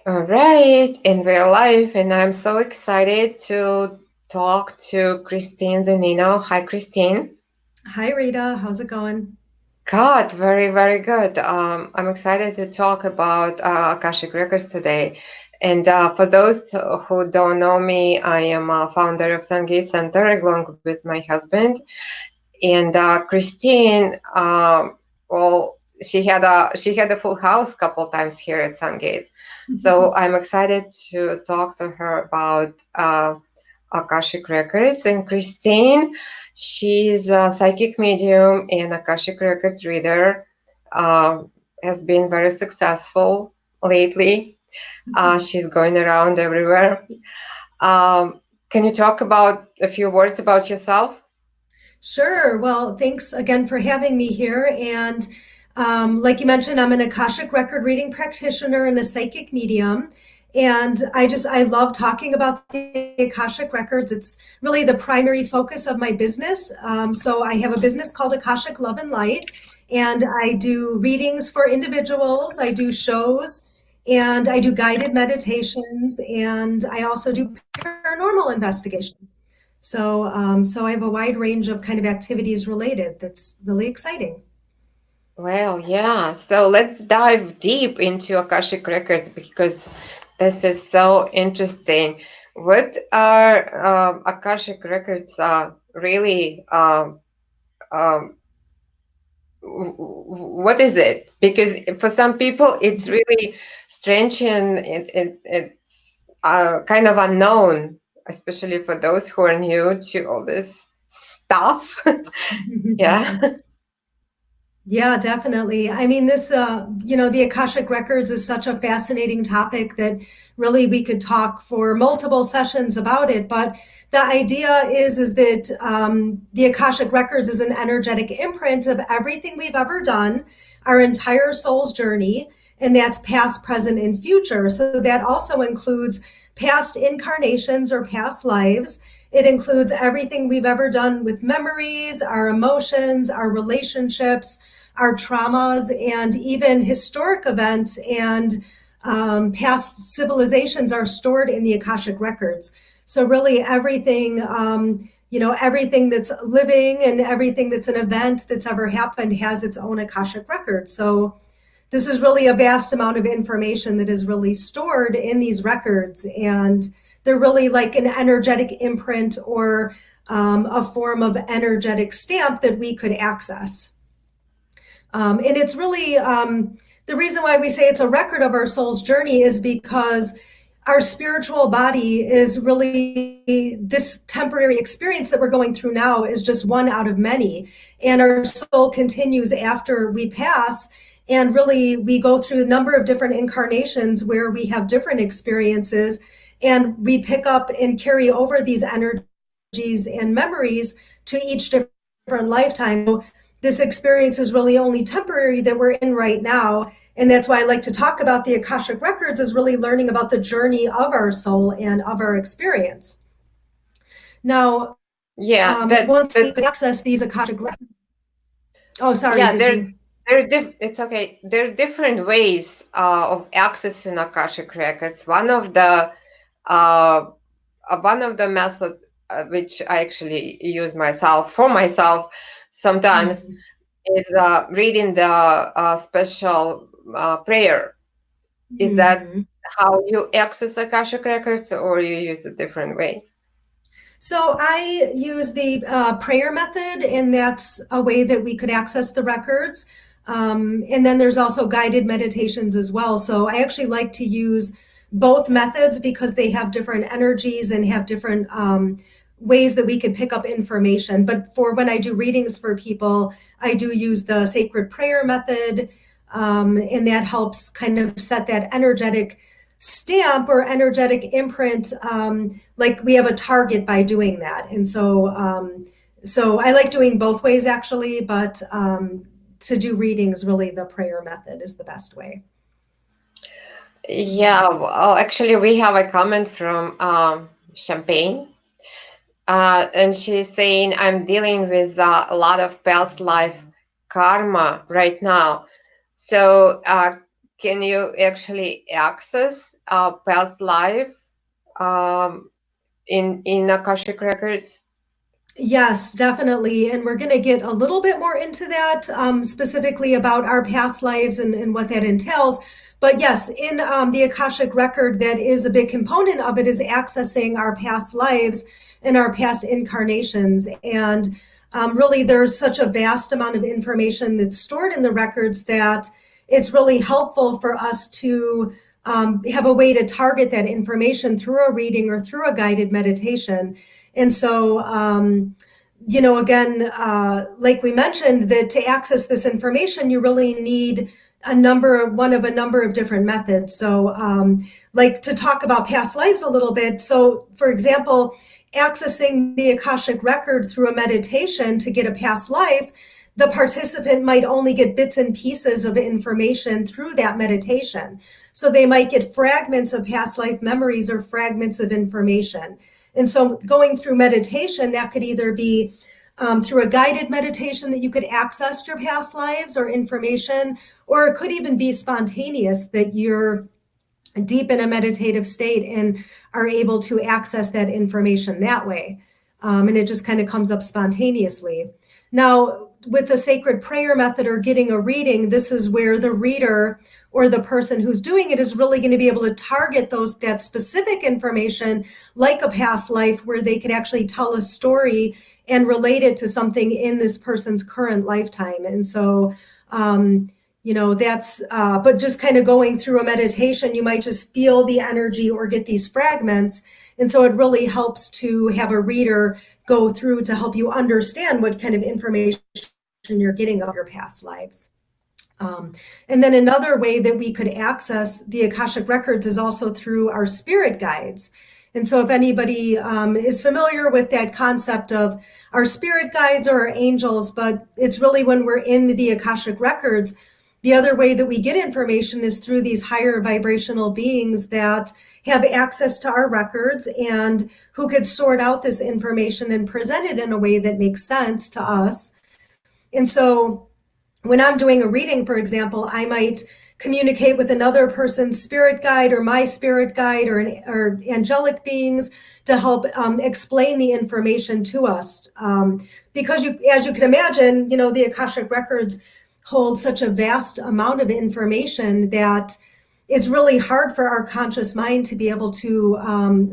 All right, and we're live, and I'm so excited to talk to Christine Zenino. Hi, Christine. Hi, Rita. How's it going? God, very, very good. I'm excited to talk about Akashic Records today. And for those who don't know me, I am a founder of SunGates Center along with my husband. And Christine, well, she had a full house couple times here at SunGates. So I'm excited to talk to her about Akashic Records. And Christine, she's a psychic medium and Akashic Records reader. Uh, has been very successful lately. She's going around everywhere. Can you talk about a few words about yourself? Sure. Well, thanks again for having me here. And like you mentioned, I'm an Akashic record reading practitioner and a psychic medium. And I love talking about the Akashic records. It's really the primary focus of my business. So I have a business called Akashic Love and Light, and I do readings for individuals, I do shows, and I do guided meditations, and I also do paranormal investigations. So I have a wide range of kind of activities related. That's really exciting. Well, yeah. So let's dive deep into Akashic Records because this is so interesting. What are Akashic Records really? Um, what is it? Because for some people, it's really strange and it's kind of unknown, especially for those who are new to all this stuff. Yeah. Yeah, definitely. I mean, the Akashic Records is such a fascinating topic that really we could talk for multiple sessions about it. But the idea is that the Akashic Records is an energetic imprint of everything we've ever done, our entire soul's journey, and that's past, present, and future. So that also includes past incarnations or past lives. It includes everything we've ever done with memories, our emotions, our relationships, our traumas, and even historic events and past civilizations are stored in the Akashic records. So really everything that's living and everything that's an event that's ever happened has its own Akashic record. So this is really a vast amount of information that is really stored in these records, and they're really like an energetic imprint or a form of energetic stamp that we could access. And it's really the reason why we say it's a record of our soul's journey is because our spiritual body is really this temporary experience that we're going through now is just one out of many. And our soul continues after we pass. And really, we go through a number of different incarnations where we have different experiences and we pick up and carry over these energies and memories to each different lifetime. So this experience is really only temporary that we're in right now. And that's why I like to talk about the Akashic Records is really learning about the journey of our soul and of our experience. Now, Yeah, once we could access these Akashic Records. Oh, sorry, yeah, did you? it's okay. There are different ways of accessing Akashic records. Uh, one of the methods which I actually use myself for myself sometimes Mhm. is reading the special prayer. Is that Mhm. how you access Akashic records, or you use a different way? So I use the prayer method, and that's a way that we could access the records. And then there's also guided meditations as well. So I actually like to use both methods because they have different energies and have different ways that we could pick up information. But for when I do readings for people, I do use the sacred prayer method, and that helps kind of set that energetic stamp or energetic imprint, like we have a target by doing that. And so I like doing both ways actually, but to do readings, really the prayer method is the best way. Yeah, well, actually, we have a comment from Champagne. And she's saying, I'm dealing with a lot of past life karma right now. So, can you actually access past life um, in Akashic Records? Yes, definitely. And we're going to get a little bit more into that, specifically about our past lives and what that entails. But yes, in the Akashic Record, that is a big component of it is accessing our past lives and our past incarnations. And really, there's such a vast amount of information that's stored in the records that it's really helpful for us to have a way to target that information through a reading or through a guided meditation. And so, again, like we mentioned, that to access this information, you really need one of a number of different methods. So, like to talk about past lives a little bit. So, for example, accessing the Akashic Record through a meditation to get a past life, the participant might only get bits and pieces of information through that meditation. So they might get fragments of past life memories or fragments of information. And so going through meditation, that could either be through a guided meditation that you could access your past lives or information, or it could even be spontaneous that you're deep in a meditative state and are able to access that information that way. And it just kind of comes up spontaneously. Now, with the sacred prayer method or getting a reading, this is where the reader or the person who's doing it is really going to be able to target that specific information, like a past life, where they could actually tell a story and relate it to something in this person's current lifetime. And so, that's, but just kind of going through a meditation, you might just feel the energy or get these fragments. And so it really helps to have a reader go through to help you understand what kind of information you're getting of your past lives. And then another way that we could access the Akashic Records is also through our spirit guides. And so if anybody is familiar with that concept of our spirit guides or our angels, but it's really when we're in the Akashic Records, the other way that we get information is through these higher vibrational beings that have access to our records and who could sort out this information and present it in a way that makes sense to us. And so when I'm doing a reading, for example, I might communicate with another person's spirit guide or my spirit guide or angelic beings to help explain the information to us. Because as you can imagine, the Akashic Records hold such a vast amount of information that it's really hard for our conscious mind to be able to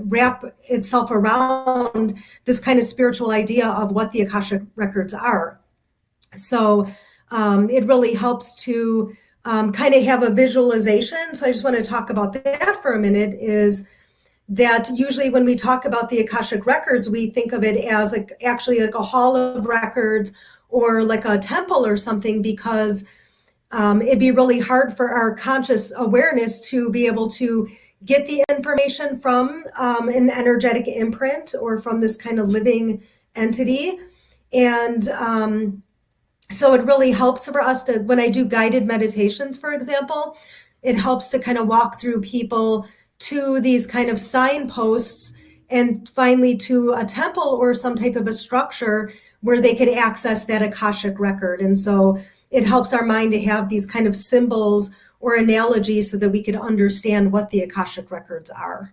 wrap itself around this kind of spiritual idea of what the Akashic Records are. So it really helps to kind of have a visualization. So I just want to talk about that for a minute, is that usually when we talk about the Akashic Records, we think of it as actually like a hall of records or like a temple or something, because it'd be really hard for our conscious awareness to be able to get the information from an energetic imprint or from this kind of living entity. And so it really helps for us to, when I do guided meditations, for example, it helps to kind of walk through people to these kind of signposts and finally to a temple or some type of a structure where they could access that Akashic Record. And so it helps our mind to have these kind of symbols or analogies so that we could understand what the Akashic Records are.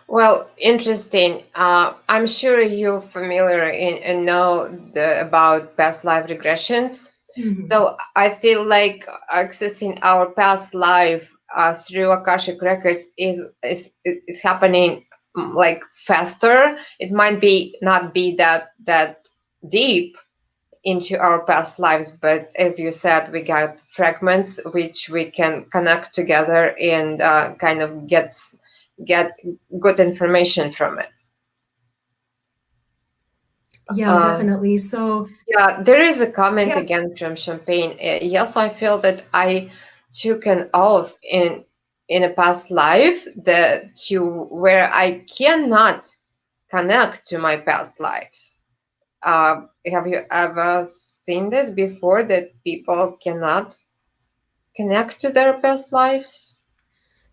Well, interesting. I'm sure you're familiar and know about past life regressions. Mm-hmm. So I feel like accessing our past life through Akashic Records is happening like faster. It might be not be that deep into our past lives, but as you said, we got fragments which we can connect together and kind of get good information from it. Yeah, definitely. So yeah, there is a comment again from Champagne. Yes, I feel that I took an oath in a past life where I cannot connect to my past lives. Have you ever seen this before, that people cannot connect to their past lives?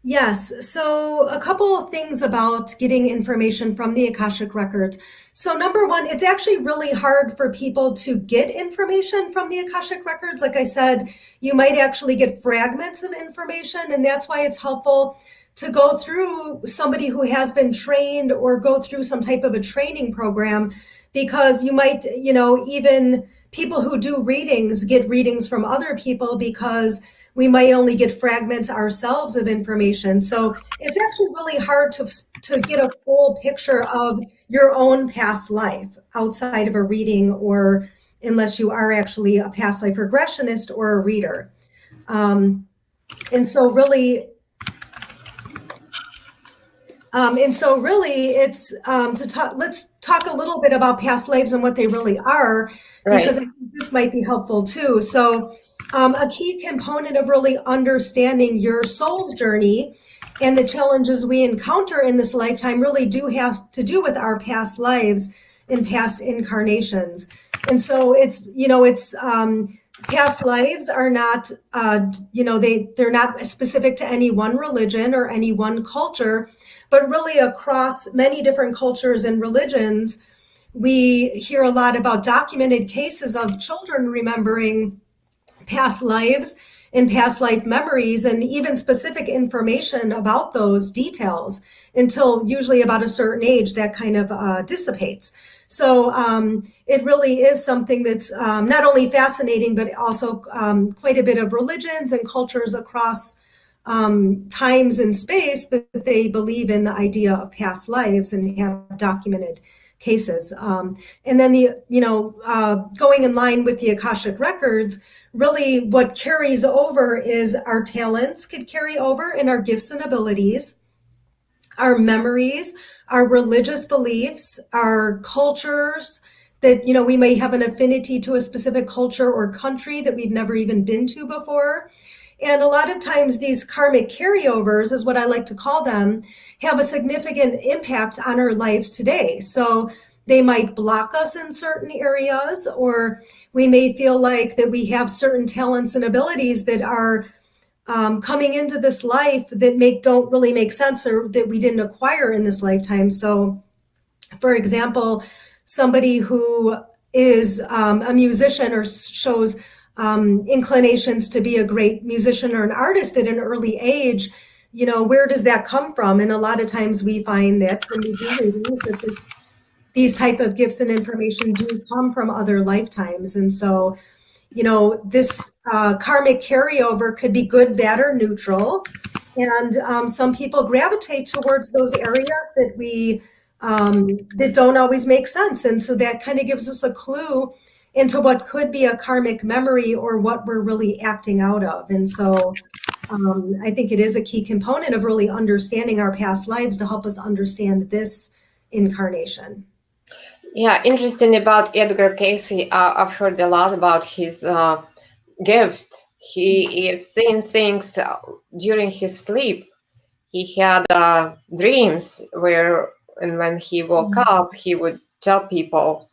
Yes. So, a couple of things about getting information from the Akashic Records. So, number one, it's actually really hard for people to get information from the Akashic Records. Like I said, you might actually get fragments of information, and that's why it's helpful to go through somebody who has been trained or go through some type of a training program because you might, even people who do readings get readings from other people because we might only get fragments ourselves of information. So it's actually really hard to get a full picture of your own past life outside of a reading, or unless you are actually a past life regressionist or a reader. Um, and so really, it's to talk. Let's talk a little bit about past lives and what they really are, because Right. I think this might be helpful too. So, a key component of really understanding your soul's journey and the challenges we encounter in this lifetime really do have to do with our past lives and past incarnations. And so past lives are not, they're not specific to any one religion or any one culture, but really across many different cultures and religions, we hear a lot about documented cases of children remembering past lives and past life memories and even specific information about those details until usually about a certain age that kind of dissipates. So it really is something that's not only fascinating, but also quite a bit of religions and cultures across times and space that they believe in the idea of past lives and have documented cases. And then going in line with the Akashic Records, really what carries over is our talents could carry over and our gifts and abilities, our memories, our religious beliefs, our cultures that, we may have an affinity to a specific culture or country that we've never even been to before. And a lot of times, these karmic carryovers, is what I like to call them, have a significant impact on our lives today. So they might block us in certain areas, or we may feel like that we have certain talents and abilities that are coming into this life that don't really make sense or that we didn't acquire in this lifetime. So, for example, somebody who is a musician or shows inclinations to be a great musician or an artist at an early age, where does that come from? And a lot of times we find that when we do readings that these type of gifts and information do come from other lifetimes. And so, this karmic carryover could be good, bad, or neutral. And some people gravitate towards those areas that don't always make sense. And so that kind of gives us a clue into what could be a karmic memory or what we're really acting out of. And so I think it is a key component of really understanding our past lives to help us understand this incarnation. Yeah, interesting about Edgar Cayce. I've heard a lot about his gift. He is seeing things during his sleep. He had dreams where, and when he woke up, he would tell people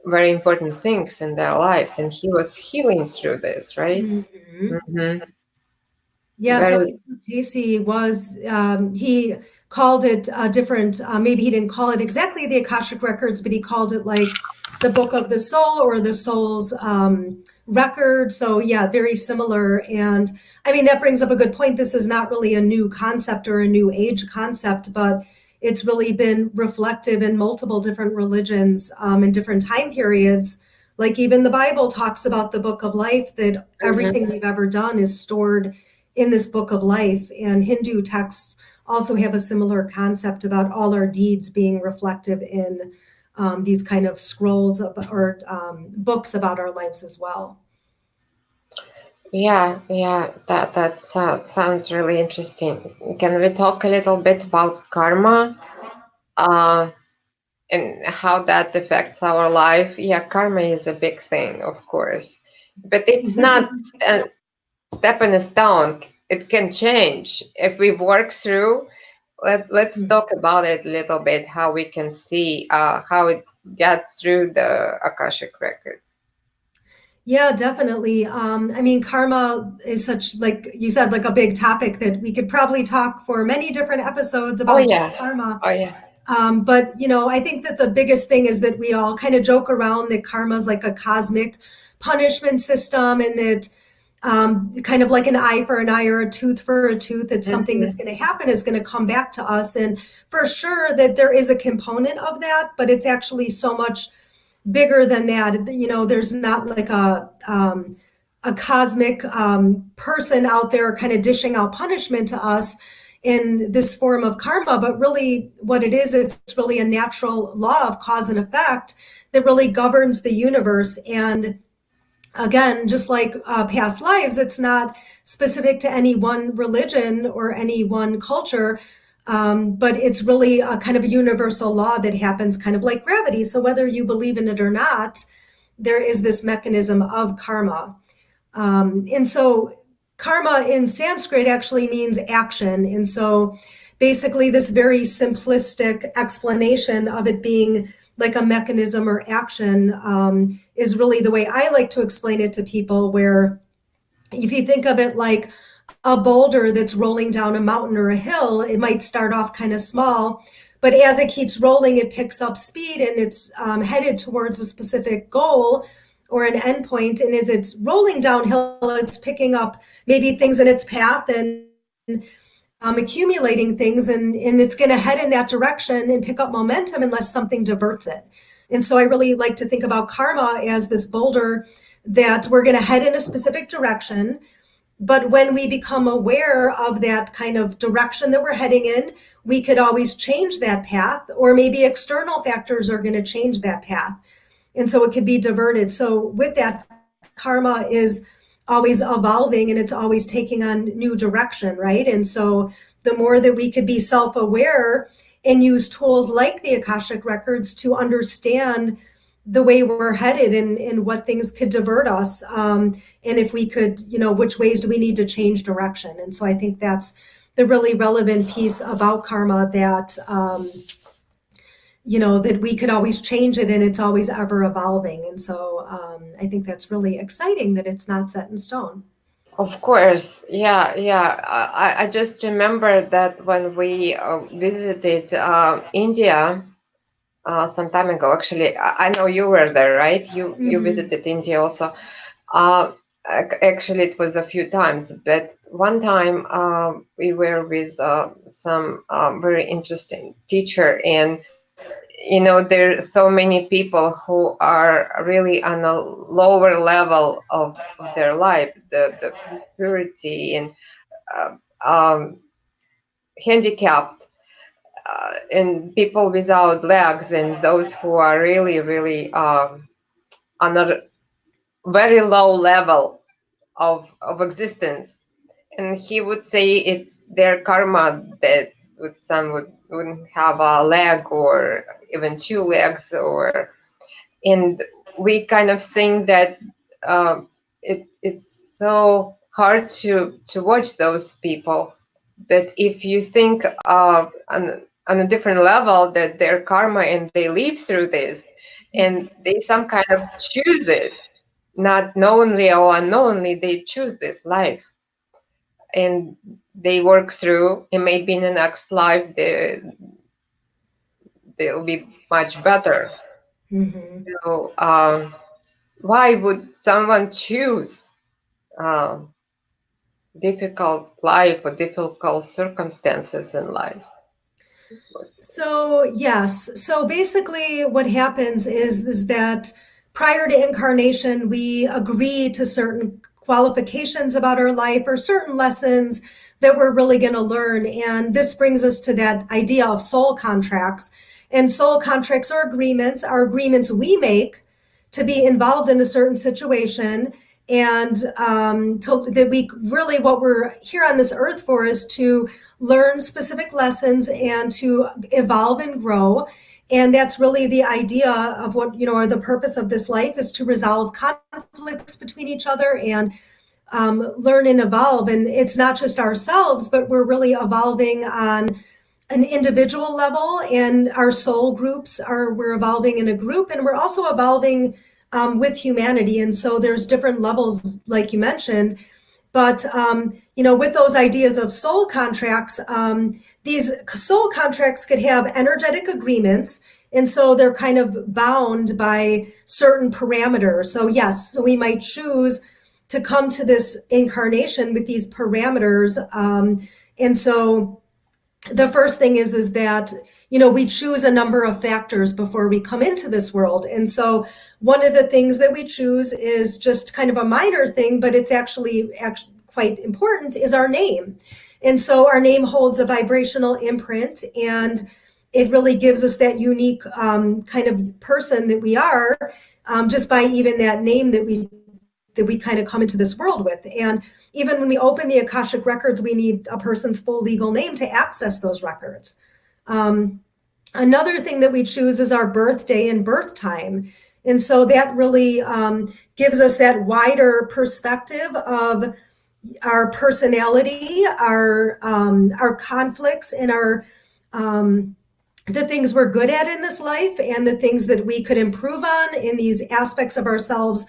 very important things in their lives, and he was healing through this, right? Mhm. Mm-hmm. Yeah, so Very. Edgar Cayce he called it different, maybe he didn't call it exactly the Akashic Records, but he called it like the Book of the Soul or the Soul's record. So, yeah, very similar. And I mean, that brings up a good point. This is not really a new concept or a new age concept, but it's really been reflective in multiple different religions in different time periods. Like even the Bible talks about the book of life, that Mm-hmm. everything we've ever done is stored in this book of life. And Hindu texts also have a similar concept about all our deeds being reflective in these kind of scrolls or books about our lives as well. Yeah, yeah, that sounds really interesting. Can we talk a little bit about karma, uh, and how that affects our life? Yeah, karma is a big thing, of course, but it's not a step in a stone. It can change if we work through. Let's talk about it a little bit, how we can see how it gets through the Akashic records. Yeah, definitely. I mean, karma is such, like you said, like a big topic that we could probably talk for many different episodes Oh about just yeah, karma. oh yeah. But I think that the biggest thing is that we all kind of joke around that karma is like a cosmic punishment system, and that kind of like an eye for an eye or a tooth for a tooth, it's something that's Hmm. going to happen is going to come back to us. And for sure that there is a component of that, but it's actually so much bigger than that. There's not like a cosmic person out there kind of dishing out punishment to us in this form of karma, but really what it is, it's really a natural law of cause and effect that really governs the universe. And again, just like past lives, it's not specific to any one religion or any one culture, but it's really a kind of a universal law that happens kind of like gravity. So whether you believe in it or not, there is this mechanism of karma. And so karma in Sanskrit actually means action. And so basically, this very simplistic explanation of it being like a mechanism or action is really the way I like to explain it to people. Where if you think of it like a boulder that's rolling down a mountain or a hill, it might start off kind of small, but as it keeps rolling, it picks up speed and it's headed towards a specific goal or an endpoint. And as it's rolling downhill, it's picking up maybe things in its path and accumulating things, and it's going to head in that direction and pick up momentum unless something diverts it. And so I really like to think about karma as this boulder that we're going to head in a specific direction. But when we become aware of that kind of direction that we're heading in, we could always change that path, or maybe external factors are going to change that path. And so it could be diverted. So with that, karma is always evolving and it's always taking on new direction, right? And so the more that we could be self-aware and use tools like the Akashic Records to understand the way we're headed, and what things could divert us, and if we could, which ways do we need to change direction. And so I think that's the really relevant piece about karma, that that we could always change it and it's always ever evolving. And so I think that's really exciting that it's not set in stone. Of course, yeah, yeah. I just remember that when we visited India some time ago. Actually, I know you were there, right? You Mm-hmm. visited India also. Uh, Actually, it was a few times, but one time we were with some very interesting teacher, and there are so many people who are really on a lower level of their life, the purity and uh, um, handicapped, and people without legs, and those who are really, really on a very low level of existence. And he would say it's their karma that some wouldn't have a leg or even two legs, and we kind of think that it's so hard to watch those people. But if you think on a different level, that their karma and they live through this, and they some kind of choose it, not knowingly or unknowingly, they choose this life, and they work through, and maybe in the next life they'll be much better. Mm-hmm. So why would someone choose um, difficult life or difficult circumstances in life? So, yes. So basically, what happens is that prior to incarnation, we agree to certain qualifications about our life or certain lessons that we're really going to learn. And this brings us to that idea of soul contracts. And soul contracts are agreements we make to be involved in a certain situation, and that we really, what we're here on this earth for is to learn specific lessons and to evolve and grow. And that's really the idea of what, or the purpose of this life, is to resolve conflicts between each other and learn and evolve. And it's not just ourselves, but we're really evolving on an individual level, and our soul groups we're evolving in a group, and we're also evolving with humanity. And so there's different levels, like you mentioned. But with those ideas of soul contracts, these soul contracts could have energetic agreements, and so they're kind of bound by certain parameters. So yes, so we might choose to come to this incarnation with these parameters, and so the first thing is that we choose a number of factors before we come into this world. And so one of the things that we choose is just kind of a minor thing, but it's actually quite important, is our name. And so our name holds a vibrational imprint, and it really gives us that unique kind of person that we are, just by even that name that we kind of come into this world with. And even when we open the Akashic Records, we need a person's full legal name to access those records. Another thing that we choose is our birthday and birth time. And so that really gives us that wider perspective of our personality, our conflicts, and our the things we're good at in this life, and the things that we could improve on in these aspects of ourselves,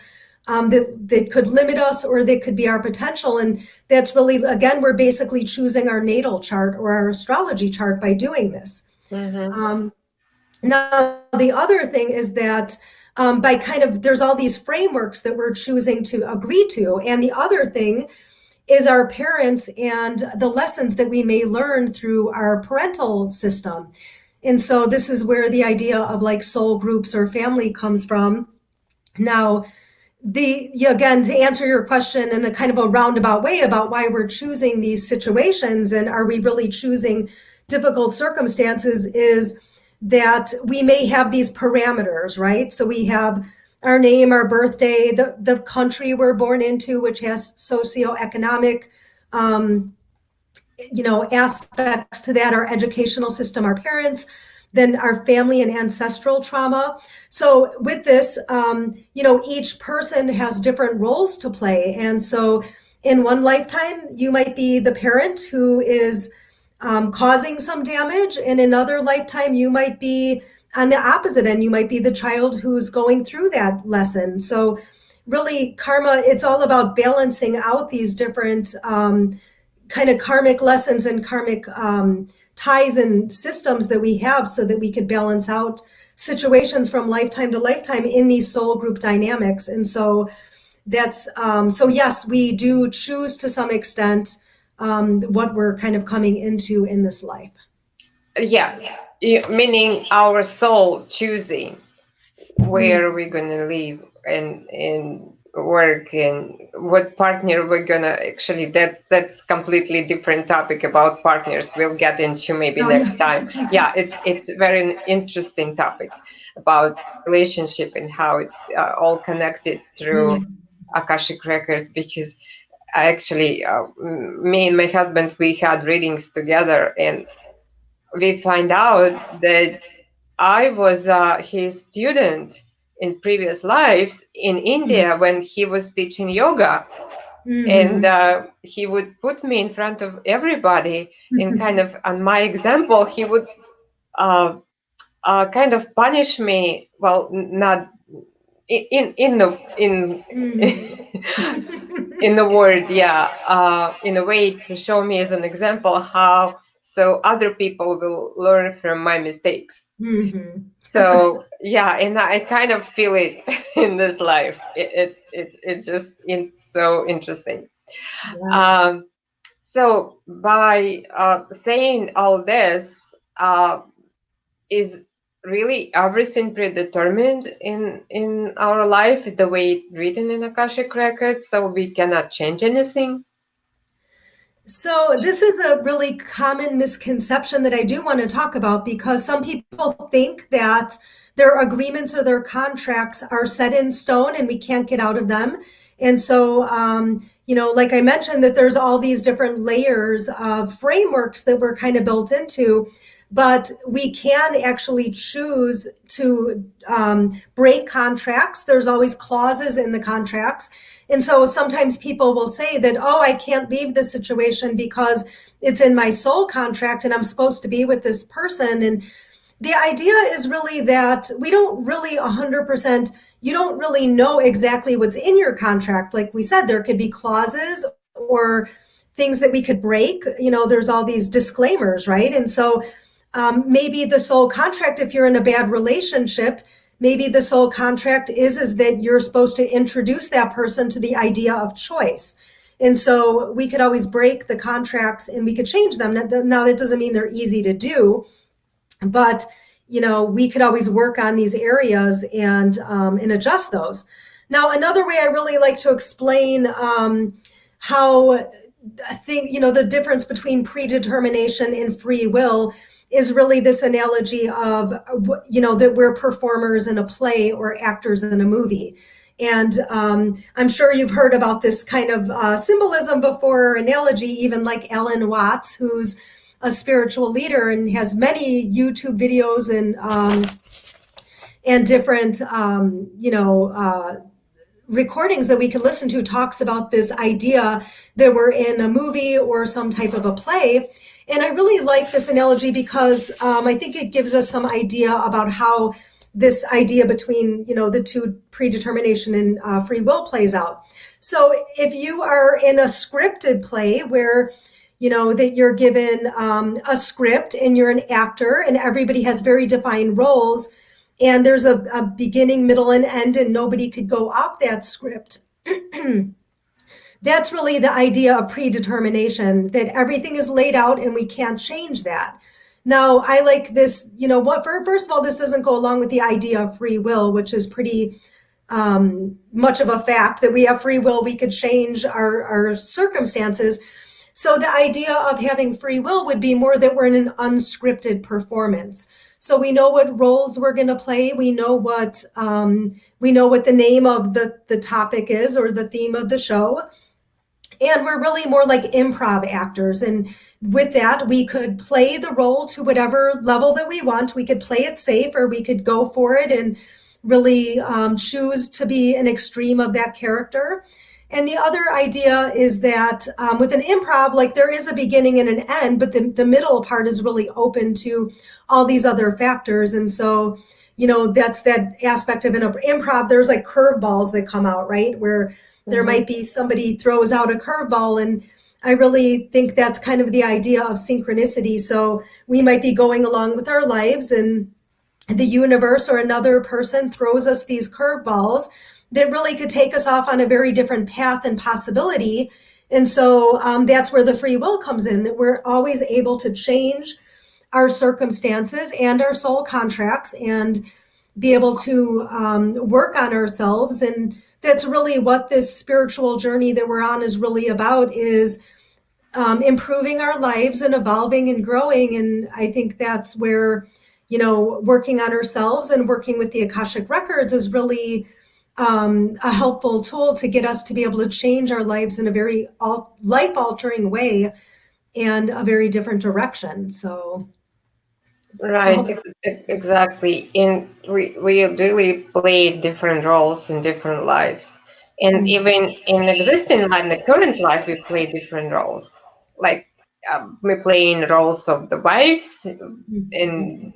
that could limit us, or that could be our potential. And that's really, again, we're basically choosing our natal chart or our astrology chart by doing this. Mm-hmm. Now, the other thing is that by kind of, there's all these frameworks that we're choosing to agree to. And the other thing is our parents and the lessons that we may learn through our parental system. And so this is where the idea of like soul groups or family comes from. Now, again, to answer your question in a kind of a roundabout way about why we're choosing these situations and are we really choosing difficult circumstances, is that we may have these parameters, right? So we have our name, our birthday, the country we're born into, which has socioeconomic aspects to that, our educational system, our parents, then our family and ancestral trauma. So with this, each person has different roles to play. And so in one lifetime, you might be the parent who is causing some damage. In another lifetime, you might be on the opposite end. You might be the child who's going through that lesson. So really, karma, it's all about balancing out these different kind of karmic lessons and karmic ties and systems that we have, so that we could balance out situations from lifetime to lifetime in these soul group dynamics. And so that's so yes, we do choose to some extent what we're kind of coming into in this life. Yeah, meaning our soul choosing where we're going to live and work and what partner we're going to actually, that's completely different topic about partners we'll get into maybe next time. Yeah, it's very interesting topic about relationship and how it all connected through Akashic Records, because actually me and my husband, we had readings together, and we find out that I was his student in previous lives in India when he was teaching yoga. And he would put me in front of everybody, and kind of on my example, he would kind of punish me. Well, not in the in the word, yeah, in a way to show me as an example how so other people will learn from my mistakes. So yeah, and I kind of feel it in this life. It just so interesting. So by saying all this, is really everything predetermined in our life the way it's written in Akashic Records, so we cannot change anything? So this is a really common misconception that I do want to talk about, because some people think that their agreements or their contracts are set in stone and we can't get out of them. And so, like I mentioned, that there's all these different layers of frameworks that we're kind of built into, but we can actually choose to break contracts. There's always clauses in the contracts. And so sometimes people will say that, oh, I can't leave this situation because it's in my soul contract and I'm supposed to be with this person. And the idea is really that we don't really 100%, you don't really know exactly what's in your contract. Like we said, there could be clauses or things that we could break. There's all these disclaimers, right? And so maybe the soul contract, if you're in a bad relationship, maybe the soul contract is that you're supposed to introduce that person to the idea of choice. And so we could always break the contracts and we could change them. Now, that doesn't mean they're easy to do, but we could always work on these areas and adjust those. Now, another way I really like to explain how I think the difference between predetermination and free will is really this analogy of that we're performers in a play or actors in a movie. And I'm sure you've heard about this kind of symbolism before, analogy, even like Alan Watts, who's a spiritual leader and has many YouTube videos and different recordings that we can listen to, talks about this idea that we're in a movie or some type of a play. And I really like this analogy because I think it gives us some idea about how this idea between the two, predetermination and free will, plays out. So if you are in a scripted play where that you're given a script and you're an actor and everybody has very defined roles, and there's a beginning, middle, and end, and nobody could go off that script. That's really the idea of predetermination, that everything is laid out and we can't change that. Now, I like this, first of all, this doesn't go along with the idea of free will, which is pretty much of a fact that we have free will, we could change our circumstances. So the idea of having free will would be more that we're in an unscripted performance. So we know what roles we're going to play. We know what the name of the topic is or the theme of the show. And we're really more like improv actors. And with that, we could play the role to whatever level that we want. We could play it safe, or we could go for it and really choose to be an extreme of that character. And the other idea is that with an improv, like there is a beginning and an end, but the middle part is really open to all these other factors. And so, that's that aspect of an improv. There's like curveballs that come out, right? Where there might be somebody throws out a curveball. And I really think that's kind of the idea of synchronicity. So we might be going along with our lives and the universe or another person throws us these curveballs that really could take us off on a very different path and possibility. And so that's where the free will comes in, that we're always able to change our circumstances and our soul contracts and be able to work on ourselves. And that's really what this spiritual journey that we're on is really about, is improving our lives and evolving and growing. And I think that's where, working on ourselves and working with the Akashic Records is really a helpful tool to get us to be able to change our lives in a very life-altering way and a very different direction. Right, exactly. And we really play different roles in different lives. And even in existing life, in the current life, we play different roles. Like we play in roles of the wives and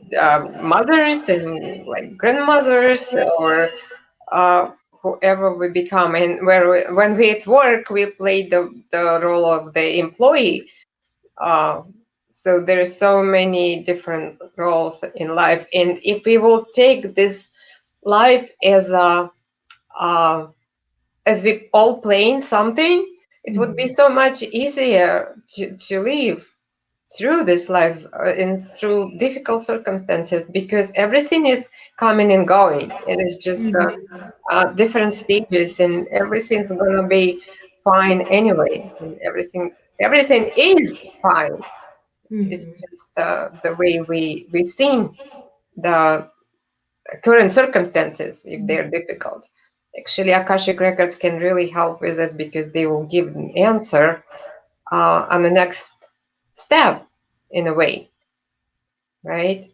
mothers and like grandmothers or whoever we become. And when we at work, we play the role of the employee. So there are so many different roles in life, and if we will take this life as as we all playing something, it would be so much easier to live through this life and through difficult circumstances, because everything is coming and going. It is just different stages, and everything's gonna be fine anyway. And everything is fine. It's just the way we see the current circumstances, if they're difficult. Actually, Akashic Records can really help with it, because they will give an answer on the next step, in a way, right?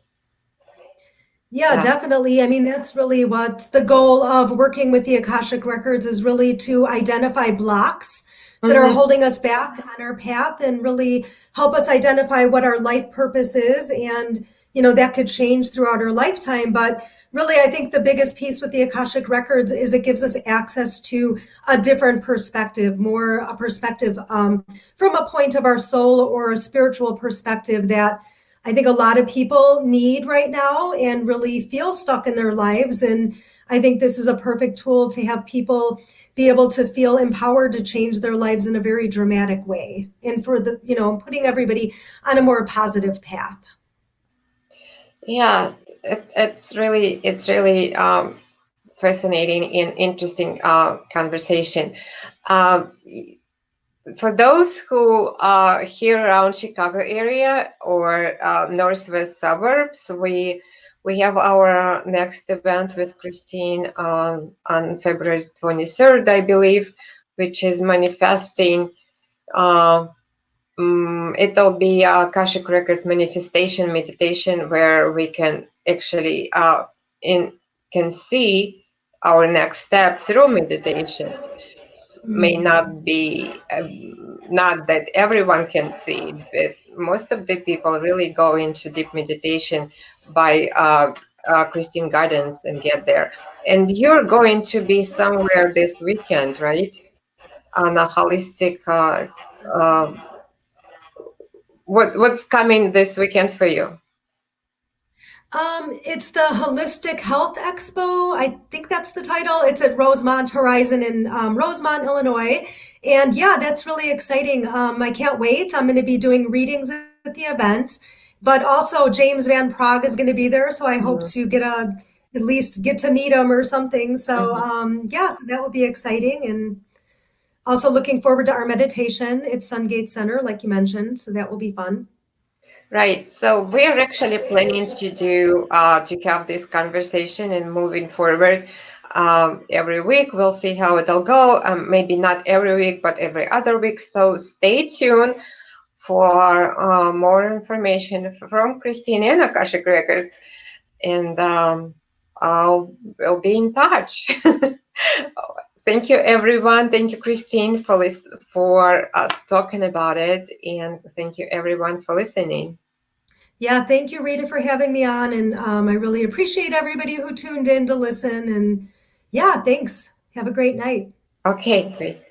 Yeah, definitely. I mean, that's really what the goal of working with the Akashic Records is, really to identify blocks that are holding us back on our path and really help us identify what our life purpose is, and that could change throughout our lifetime. But really, I think the biggest piece with the Akashic Records is it gives us access to a different perspective, more a perspective from a point of our soul or a spiritual perspective that I think a lot of people need right now and really feel stuck in their lives. And I think this is a perfect tool to have people be able to feel empowered to change their lives in a very dramatic way. And for putting everybody on a more positive path. Yeah, it's really fascinating and interesting conversation. Um, for those who are here around Chicago area or northwest suburbs, we have our next event with Christine on February 23rd, I believe, which is manifesting. Uh, it'll be a Akashic Records manifestation meditation where we can actually in can see our next step through meditation. May not be not that everyone can see it, but most of the people really go into deep meditation by Christine guidance and get there. And you're going to be somewhere this weekend, right? On a holistic. Uh, what's coming this weekend for you? It's the Holistic Health Expo. I think that's the title. It's at Rosemont Horizon in Rosemont, Illinois. And yeah, that's really exciting. I can't wait. I'm going to be doing readings at the event, but also James Van Prague is going to be there. So I hope Mhm. to at least get to meet him or something. So Mhm. yeah, so that will be exciting. And also looking forward to our meditation at SunGates Center, like you mentioned. So that will be fun. Right. So we're actually planning to have this conversation and moving forward every week. We'll see how it'll go. Maybe not every week, but every other week. So stay tuned for more information from Christine and Akashic Records, and we'll be in touch. Thank you, everyone. Thank you, Christine, for talking about it, and thank you, everyone, for listening. Yeah, thank you, Rita, for having me on. And I really appreciate everybody who tuned in to listen. And yeah, thanks. Have a great night. Okay, great.